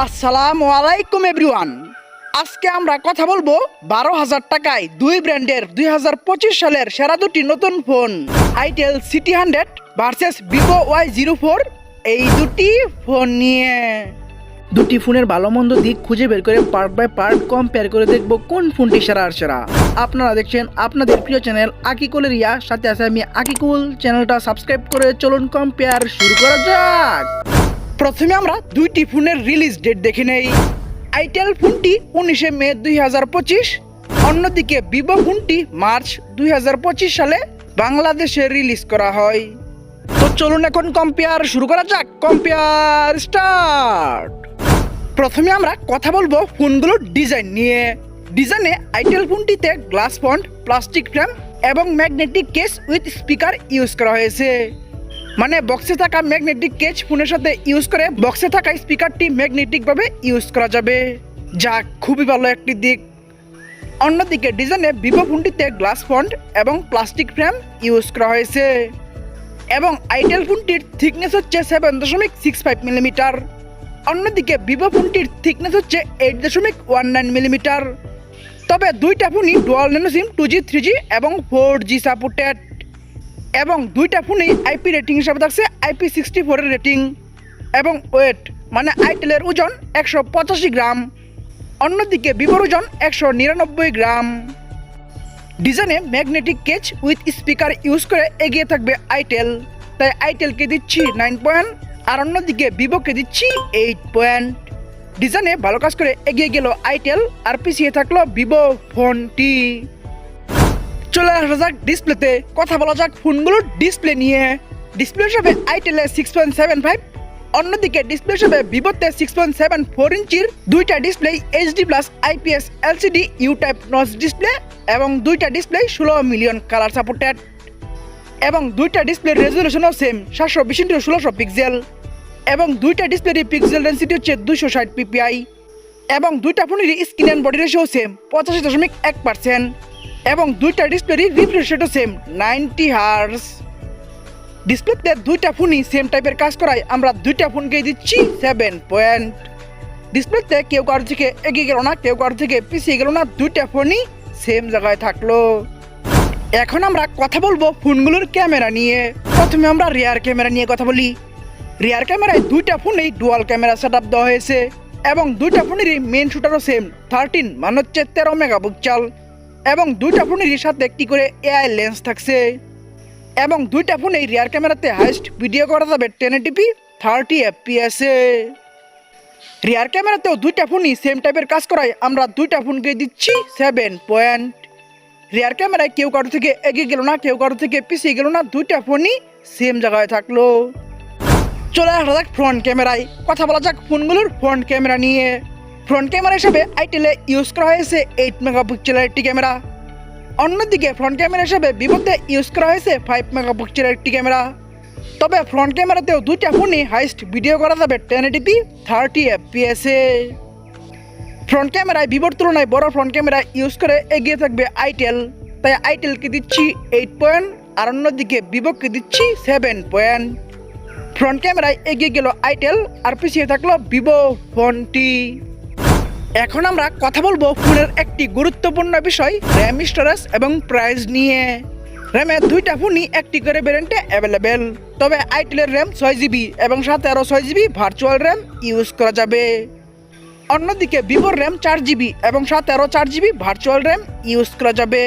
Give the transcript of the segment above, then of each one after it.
আসসালামু আলাইকুম এভরিওয়ান। আজকে আমরা কথা বলবো 12,000 টাকায় দুই ব্র্যান্ডের 2025 সালের সেরা দুটি নতুন phone itel city 100 versus Vivo Y04। এই দুটি ফোন নিয়ে দুটি ফোনের ভালো মন্দ দিক খুঁজে বের করে পার্ট বাই পার্ট কম্পেয়ার করে দেখবো কোন ফোনটি সেরা আর সেরা। আপনারা দেখছেন আপনাদের প্রিয় চ্যানেল আকিকুল রিয়া, সাথে আছে আমি আকিকুল। চ্যানেলটা সাবস্ক্রাইব করে চলুন কম্পেয়ার শুরু করা যাক। প্রথমে আমরা দুইটি ফোনের রিলিজ ডেট দেখে নেই। আইটেল ফোনটি 19 মে 2025, অন্যদিকে ভিভো ফোনটি মার্চ 2025 সালে বাংলাদেশে রিলিজ করা হয়। তো চলুন এখন কম্পেয়ার শুরু করা যাক। Compare start. প্রথমে আমরা কথা বলবো ফোনগুলোর ডিজাইন নিয়ে। ডিজাইনে আইটেল ফোনটিতে গ্লাস ফন্ট, প্লাস্টিক ফ্রেম এবং magnetic case with speaker use করা হয়েছে। মানে বক্সে থাকা ম্যাগনেটিক কেজ ফোনের সাথে ইউজ করে বক্সে থাকা স্পিকারটি ম্যাগনেটিক ভাবে ইউজ করা যাবে, যা খুবই ভালো একটি দিক। অন্যদিকে ডিজাইনে ভিভো ফোনটিতে গ্লাস ফন্ট এবং প্লাস্টিক ফ্রেম ইউজ করা হয়েছে এবং আইটেল ফোনটির থিকনেস হচ্ছে 7.65 মিলিমিটার। অন্যদিকে ভিভো ফোনটির থিকনেস হচ্ছে 8.19 মিলিমিটার। তবে দুইটা ফোনই ডুয়াল ন্যানো সিম 2G 3G এবং 4G সাপোর্টেড এবং দুইটা ফোনই আইপি রেটিং হিসাবে থাকছে IP64 এর রেটিং এবং ওয়েট মানে আইটেলের ওজন 185 গ্রাম, অন্যদিকে ভিভোর ওজন 199 গ্রাম। ডিজাইনে magnetic cage with speaker use করে এগিয়ে থাকবে আইটেল, তাই আইটেলকে দিচ্ছি 9 পয়েন্ট আর অন্যদিকে ভিভোকে দিচ্ছি 8 পয়েন্ট। ডিজাইনে ভালো কাজ করে এগিয়ে গেল আইটেল আর পিছিয়ে থাকলো ভিভো ফোনটি। চলে আসা যাক ডিসপ্লেতে। কথা বলা যাক ফোনগুলোর ডিসপ্লে নিয়ে। ডিসপ্লে হিসাবে আইটেলে 6.75, অন্যদিকে ডিসপ্লে হিসাবে ভিভোতে 6.74 ইঞ্চির দুইটা display HD+ IPS LCD U type notch display এবং দুইটা ডিসপ্লে 16 মিলিয়ন কালার সাপোর্টেড এবং দুইটা ডিসপ্লের রেজলিউশনও সেম 720x1600 পিক্সেল এবং দুইটা ডিসপ্লের পিক্সেল ডেন্সিটি হচ্ছে 260 ppi এবং দুইটা ফোনেরই screen and body ratio same 85.1% এবং দুইটা ডিসপ্লেরই রিফ্রেশ রেটও সেম 90 হার্জ। ডিসপ্লেতে দুইটা ফোনই সেম টাইপের কাজ করায় আমরা দুইটা ফোনকে দিচ্ছি 7 পয়েন্ট। ডিসপ্লেতে কেউ কারোর থেকে এগিয়ে গেল না, কেউ কারোর থেকে পিছিয়ে গেল না, দুইটা ফোনই সেম জায়গায় থাকলো। এখন আমরা কথা বলবো ফোনগুলোর ক্যামেরা নিয়ে। প্রথমে আমরা রিয়ার ক্যামেরা নিয়ে কথা বলি। রিয়ার ক্যামেরায় দুইটা ফোনেই ডুয়াল ক্যামেরা সেটআপ দেওয়া হয়েছে এবং দুইটা ফোনেরই মেইন শুটারও সেম 13 মানে হচ্ছে 13 মেগাপিক্সেল এবং দুইটা ফোনেরই সাথে একটি করে AI লেন্স থাকছে এবং দুইটা ফোনেই রিয়ার ক্যামেরাতে হাইস্ট ভিডিও করা যাবে 1080p 30 fps এ। রিয়ার ক্যামেরাতেও দুইটা ফোনই সেম টাইপের কাজ করায় আমরা দুইটা ফোনকে দিচ্ছি 7 পয়েন্ট। রিয়ার ক্যামেরায় কেউ কারো থেকে এগিয়ে গেল না, কেউ কারো থেকে পিছিয়ে গেল না, দুইটা ফোনই সেম জায়গায় থাকলো। চলে আসা যাক ফ্রন্ট ক্যামেরায়। কথা বলা যাক ফোনগুলোর ফ্রন্ট ক্যামেরা নিয়ে। ফ্রন্ট ক্যামেরা হিসাবে আইটেলে ইউজ করা হয়েছে 8 মেগাপিক্সেলের একটি ক্যামেরা, অন্যদিকে ফ্রন্ট ক্যামেরা হিসাবে ভিভোতে ইউজ করা হয়েছে 5 মেগাপিক্সেলের একটি ক্যামেরা। তবে ফ্রন্ট ক্যামেরাতেও দুইটা ফোনই হাইস্ট ভিডিও করা যাবে 1080p 30 fps এ। ফ্রন্ট ক্যামেরায় ভিভোর তুলনায় বড় ফ্রন্ট ক্যামেরা ইউজ করে এগিয়ে থাকবে আইটেল, তাই আইটেলকে দিচ্ছি 8 পয়েন্ট আর অন্যদিকে ভিভোকে দিচ্ছি 7 পয়েন্ট। ফ্রন্ট ক্যামেরায় এগিয়ে গেল আইটেল আর পিছিয়ে থাকলো ভিভো ফোনটি। এখন আমরা কথা বলবো ফোনের একটি গুরুত্বপূর্ণ বিষয় র্যাম, স্টোরেজ এবং প্রাইস নিয়ে। র্যামের দুইটা ফোনই একটি করে ভ্যারিয়েন্টে অ্যাভেলেবেল, তবে আইটেলের র্যাম 6GB এবং সাথে আরও 6GB ভার্চুয়াল র্যাম ইউজ করা যাবে। অন্যদিকে ভিভোর র্যাম 4GB এবং সাথে আরও 4GB ভার্চুয়াল র্যাম ইউজ করা যাবে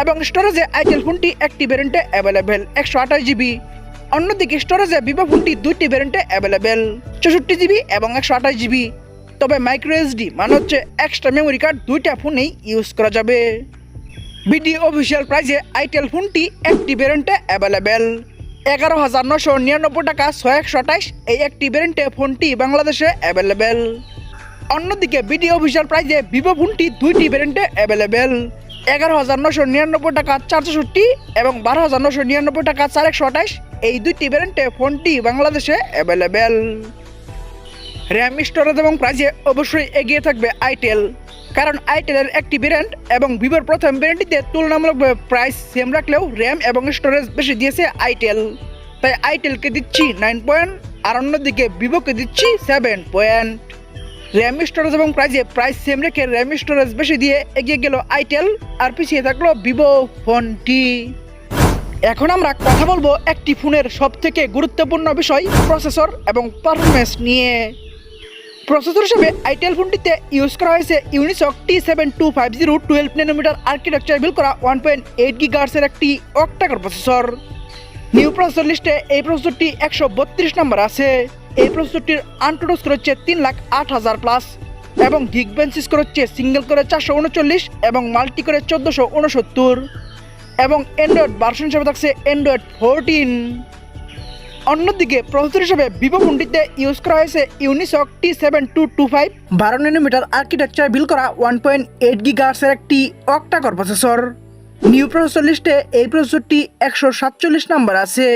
এবং স্টোরেজে আইটেল ফোনটি একটি ভ্যারিয়েন্টে অ্যাভেলেবেল 128GB। অন্যদিকে স্টোরেজে ভিভো ফোনটি দুইটি ভ্যারিয়েন্টে অ্যাভেলেবেল 64GB এবং 128GB। তবে মাইক্রো SD মানে হচ্ছে এক্সট্রা মেমোরি কার্ড দুইটা ফোনেই ইউজ করা যাবে। বিডি অফিসিয়াল প্রাইসে আইটেল ফোনটি একটি ভ্যারিয়েন্টে অ্যাভেলেবেল 11,999 টাকা 6128। এই একটি ভ্যারিয়েন্টে ফোনটি বাংলাদেশে অ্যাভেলেবেল। অন্যদিকে বিডি অফিসিয়াল প্রাইসে ভিভো ফোনটি দুইটি ভ্যারিয়েন্টে অ্যাভেলেবেল 11,999 টাকা 464 এবং 12,999 টাকা 4128। এই দুইটি ভ্যারিয়েন্টে ফোনটি বাংলাদেশে অ্যাভেলেবেল। র্যাম, স্টোরেজ এবং প্রাইসে অবশ্যই এগিয়ে থাকবে আইটেল, কারণ আইটেলের একটি ভ্যারিয়েন্ট এবং ভিভোর প্রথম ভ্যারিয়েন্টটিতে তুলনামূলকভাবে প্রাইস সেম রাখলেও র্যাম এবং স্টোরেজ বেশি দিয়েছে আইটেল, তাই আইটেলকে দিচ্ছি 9 পয়েন্ট আর অন্যদিকে ভিভোকে দিচ্ছি 7 পয়েন্ট। র্যাম স্টোরেজ এবং প্রাইস সেম রেখে র্যাম স্টোরেজ বেশি দিয়ে এগিয়ে গেল আইটেল আর পিছিয়ে থাকলো ভিভো ফোনটি। এখন আমরা কথা বলবো একটি ফোনের সবথেকে গুরুত্বপূর্ণ বিষয় প্রসেসর এবং পারফরমেন্স নিয়ে। প্রসেসর হিসেবে আইটেল ফোনটিতে ইউজ করা হয়েছে Unisoc T7250 12 nanometre architecture build করা 1.8 গিগাহার্টজের একটি অক্টাকোর প্রসেসর। নিউ প্রসেসর লিস্টে এই প্রসেসরটি 132 নম্বর আছে। এই প্রসেসরটির আনটোটো স্কোর হচ্ছে 3,08,000 প্লাস এবং গিগবেঞ্চ স্কোর হচ্ছে সিঙ্গেল করে 439 এবং মাল্টি করে 1469 এবং অ্যান্ড্রয়েড ভার্সন হিসেবে থাকছে অ্যান্ড্রয়েড 14। অন্যদিকে প্রসেসর হিসেবে ভিভো ফোনটিতে ইউজ করা হয়েছে Unisoc T7225 12 nanometre architecture build করা 1.8 গিগাহার্টজের একটি অক্টাকোর প্রসেসর। নিউ প্রসেসর লিস্টে এই প্রসেসরটি 147 নম্বর আছে।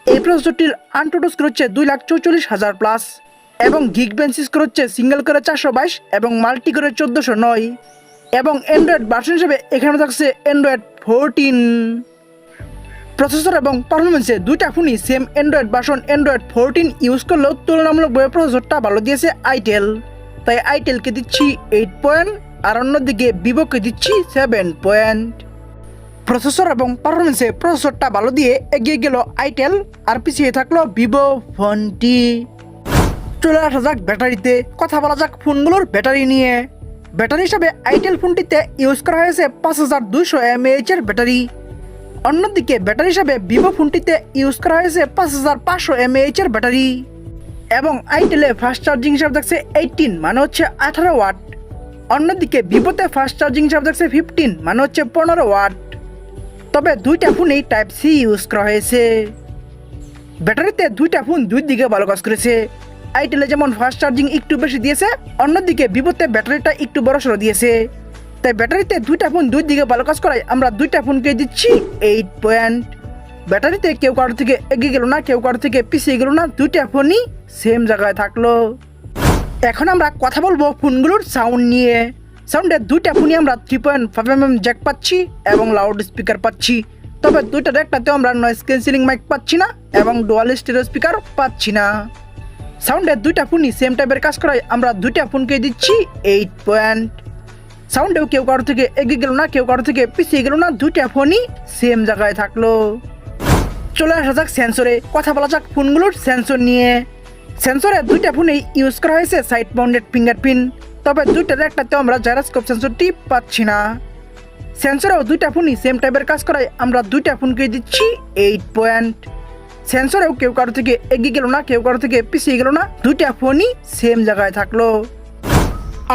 এই প্রসেসরটির আনটোটো স্কোর হচ্ছে 2,44,000 প্লাস এবং গিগবেঞ্চ স্কোর হচ্ছে সিঙ্গেল করে 422 এবং মাল্টি করে 1409 এবং অ্যান্ড্রয়েড ভার্সন হিসেবে এখানে থাকছে অ্যান্ড্রয়েড 14। প্রসেসর এবং পারফরমেন্সে দুইটা ফোনই same Android version Android 14 use করলেও তুলনামূলকভাবে প্রসেসরটা ভালো দিয়েছে আইটেল, তাই আইটেলকে দিচ্ছি 8 পয়েন্ট আর অন্যদিকে ভিভোকে দিচ্ছি 7 পয়েন্ট। প্রসেসর এবং পারফরমেন্সে প্রসেসরটা ভালো দিয়ে এগিয়ে গেল আইটেল আর পিছিয়ে থাকলো ভিভো ফোনটি। চলে আসা যাক ব্যাটারিতে, কথা বলা যাক ফোনগুলোর ব্যাটারি নিয়ে। ব্যাটারি হিসাবে আইটেল ফোনটিতে ইউজ করা হয়েছে 5200 mAh এর ব্যাটারি। অন্যদিকে ব্যাটারি হিসাবে ভিভো ফোনটিতে ইউজ করা হয়েছে 5500 mAh এর ব্যাটারি এবং আইটেলে ফাস্ট চার্জিং হিসাবে থাকছে 18 মানে হচ্ছে 18 ওয়াট। অন্যদিকে ভিভোতে ফাস্ট চার্জিং হিসাবে থাকছে 15 মানে হচ্ছে 15 ওয়াট। তবে দুইটা ফোনেই টাইপ সি ইউজ করা হয়েছে। ব্যাটারিতে দুইটা ফোন দুই দিকে ভালো কাজ করেছে। আইটেলে যেমন ফাস্ট চার্জিং একটু বেশি দিয়েছে, অন্যদিকে ভিভোতে ব্যাটারিটা একটু বড়সড় দিয়েছে। তাই ব্যাটারিতে দুইটা ফোন দুই দিকে ভালো কাজ করায় আমরা দুইটা ফোনকে দিচ্ছি 8 পয়েন্ট। ব্যাটারিতে কেউ কারো থেকে এগিয়ে গেল না, কেউ কারো থেকে পিছিয়ে গেল না, দুইটা ফোনই সেম জায়গায় থাকলো। এখন আমরা কথা বলবো ফোনগুলোর সাউন্ড নিয়ে। সাউন্ডের দুইটা ফোনই আমরা 3.5mm জ্যাক পাচ্ছি এবং লাউড স্পিকার পাচ্ছি। তবে দুইটার একটাতেও আমরা নয়েজ ক্যান্সেলিং মাইক পাচ্ছি না এবং ডুয়াল স্টেরিও স্পিকার পাচ্ছি না। সাউন্ডের দুইটা ফোনই সেম টাইপের কাজ করায় আমরা দুইটা ফোনকে দিচ্ছি 8 পয়েন্ট। সাউন্ডেও কেউ কারো থেকে এগিয়ে গেল না, কেউ কারো থেকে পিছিয়ে গেল না, দুইটা ফোনই সেম জায়গায় থাকলো। চলে আসা যাক সেন্সরে, কথা বলা যাক ফোনগুলোর সেন্সর নিয়ে। সেন্সরে দুইটা ফোনেই ইউজ করা হয়েছে সাইড মাউন্টেড ফিঙ্গারপ্রিন্ট, তবে দুইটার একটাতেও আমরা জাইরোস্কোপ সেন্সরটি পাচ্ছি না। সেন্সরেও দুইটা ফোনই সেম টাইপের কাজ করায় আমরা দুইটা ফোনকে দিচ্ছি 8 পয়েন্ট। সেন্সরেও কেউ কারো থেকে এগিয়ে গেল না, কেউ কারো থেকে পিছিয়ে গেল না, দুইটা ফোনই সেম জায়গায় থাকলো।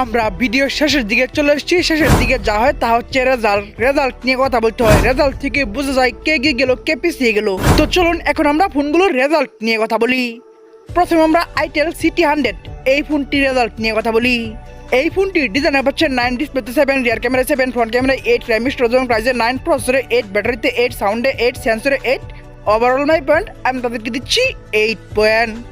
আমরা ভিডিওর শেষের দিকে চলে এসেছি। শেষের দিকে যা হয় তা হচ্ছে রেজাল্ট নিয়ে কথা বলতে হয়। রেজাল্ট থেকে বোঝা যায় কে এগিয়ে গেল কে পিছিয়ে গেল। তো চলুন এখন আমরা ফোনগুলোর রেজাল্ট নিয়ে কথা বলি। প্রথমে আমরা আইটেল CT100 এই ফোনটির রেজাল্ট নিয়ে কথা বলি। এই ফোনটির ডিজাইনে পাচ্ছে 9, ডিসপ্লেতে 7, rear camera 7, front camera 8, RAM storage এবং প্রাইসে 9, প্রসেসরে 8, ব্যাটারিতে 8, সাউন্ডে 8, সেন্সরে 8, ওভারঅল 9 পয়েন্ট। আমি তাদেরকে দিচ্ছি 8 পয়েন্ট।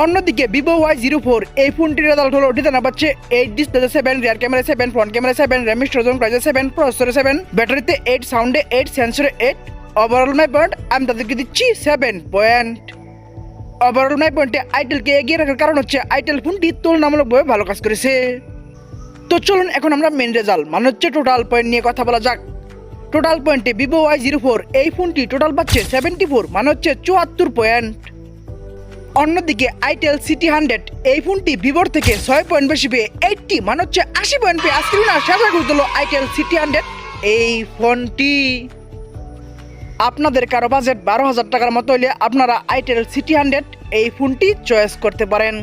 অন্যদিকে ভিভো Y04 এই ফোনটির রেজাল্ট হলো ডিজাইনে পাচ্ছে 8, ডিসপ্লেতে 7, rear camera 7, front camera 7, RAM storage এবং প্রাইসে 7, প্রসেসরে 7, ব্যাটারিতে 8, সাউন্ডে 8, সেন্সরে 8, ওভারঅল 9 পয়েন্ট। আমি তাদেরকে দিচ্ছি 7 পয়েন্ট। ওভারঅল 9 পয়েন্টে আইটেলকে এগিয়ে রাখার কারণ হচ্ছে আইটেল ফোনটি তুলনামূলকভাবে ভালো কাজ করেছে। তো চলুন এখন আমরা মেন রেজাল্ট মানে হচ্ছে টোটাল পয়েন্ট নিয়ে কথা বলা যাক। টোটাল পয়েন্টে ভিভো Y04 এই ফোনটি টোটাল পাচ্ছে 74 মানে হচ্ছে 74 পয়েন্ট। অন্যদিকে আইটেল CT100 এই ফোনটি ভিভোর থেকে 6 পয়েন্ট বেশি পেয়ে 80 মানে হচ্ছে 80 পয়েন্ট পেয়ে আজকে না শেষ করে দিল আইটেল CT100 এই ফোনটি। আপনাদের কারো বাজেট 12,000 টাকার মতো হলে আপনারা আইটেল CT100 এই ফোনটি চয়েস করতে পারেন।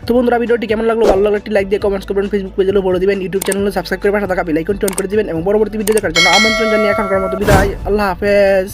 তো বন্ধুরা ভিডিওটি কেমন লাগলো, ভালো লাগলে একটি লাইক দিয়ে কমেন্টস করবেন, ফেসবুক পেজে বলে দিবেন, ইউটিউব চ্যানেলে সাবস্ক্রাইব করে পাশে থাকা বেল আইকনটি অন করে দিবেন এবং পরবর্তী ভিডিও দেখার জন্য আমন্ত্রণ জানিয়ে এখনকার মতো বিদায়। আল্লাহ হাফেজ।